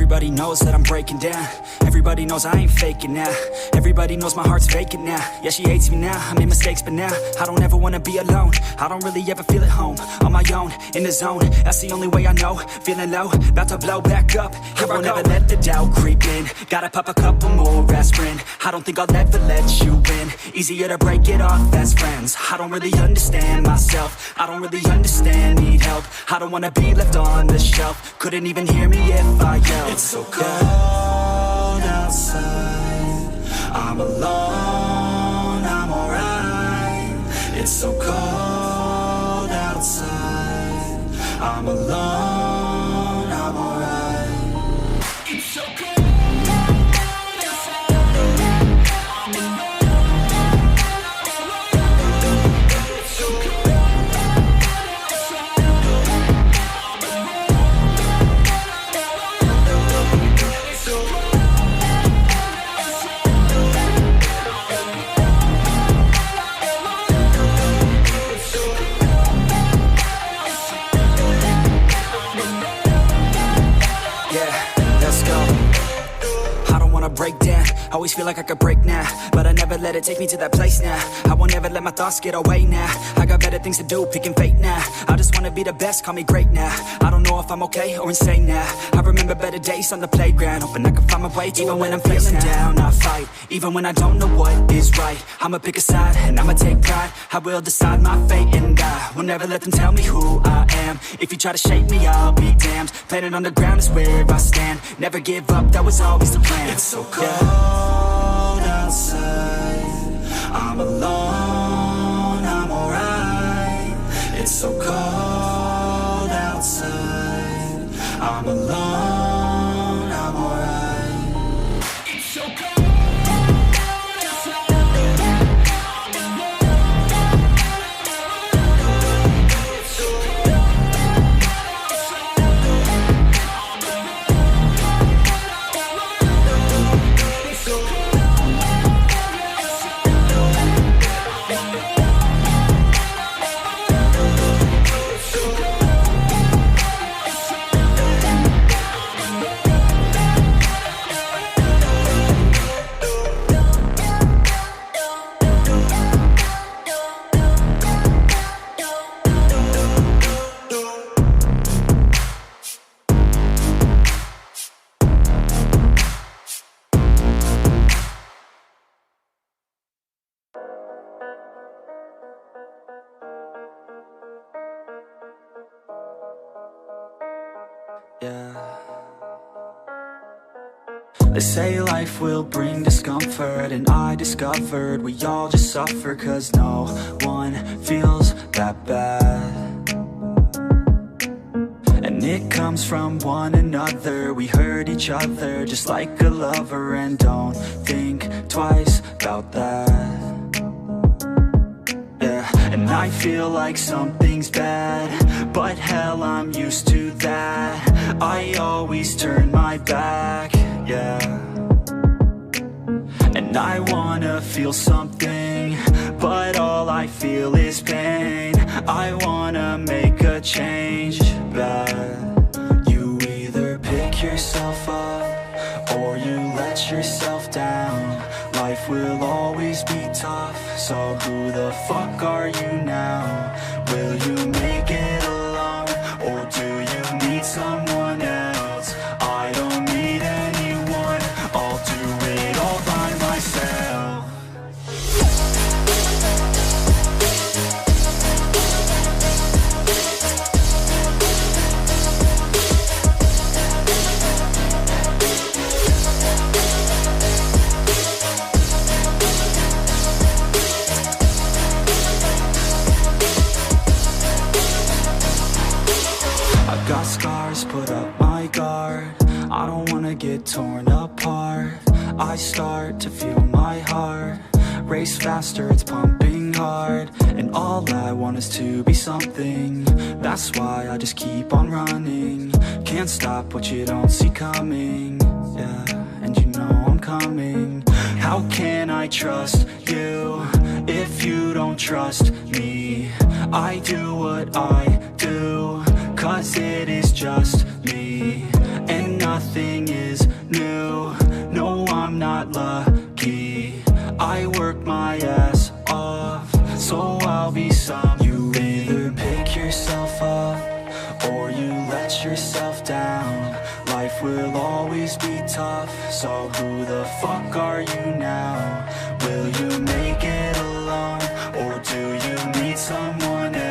Everybody knows that I'm breaking down. Everybody knows I ain't faking now. Everybody knows my heart's vacant now. Yeah, she hates me now, I made mistakes but now I don't ever wanna be alone. I don't really ever feel at home. On my own, in the zone, that's the only way I know. Feeling low, about to blow back up. Here I won't ever let the doubt creep in. Gotta pop a couple more aspirin. I don't think I'll ever let you in. Easier to break it off as friends. I don't really understand myself. I don't really understand, need help. I don't wanna be left on the shelf. Couldn't even hear me if I yelled. It's so cold outside, I'm alone, I'm alright. It's so cold outside, I'm alone, I'm alright. It's so cold. Break down, always feel like I could break now, but I never let it take me to that place now. I won't ever let my thoughts get away now. I got better things to do, picking fate now. I just wanna be the best, call me great now. I don't know if I'm okay or insane now. I remember better days on the playground, hoping I can find my way. Even when I'm feeling down, I fight. Even when I don't know what is right, I'ma pick a side and I'ma take pride. I will decide my fate and I will never let them tell me who I am. If you try to shake me, I'll be damned. Planet on the ground is where I stand. Never give up, that was always the plan. It's so cold outside, I'm alone, I'm alright. It's so cold outside, I'm alone, I'm alright. It's so cold. They say life will bring discomfort, and I discovered we all just suffer, cause no one feels that bad. And it comes from one another, we hurt each other just like a lover, and don't think twice about that. Yeah, and I feel like something's bad, but hell, I'm used to that. I always turn my back, yeah. And I wanna feel something, but all I feel is pain. I wanna make a change, but you either pick yourself up or you let yourself down. Life will always be tough, so who the fuck are you now? Will you make it alone, or do you need someone else? I don't need anyone, I'll do it all by myself. Got scars, put up my guard. I don't wanna get torn apart. I start to feel my heart race faster, it's pumping hard. And all I want is to be something. That's why I just keep on running. Can't stop what you don't see coming. Yeah, and you know I'm coming. How can I trust you if you don't trust me? I do what I do, cause it is just me, and nothing is life will always be tough. So who the fuck are you now? Will you make it alone, or do you need someone else?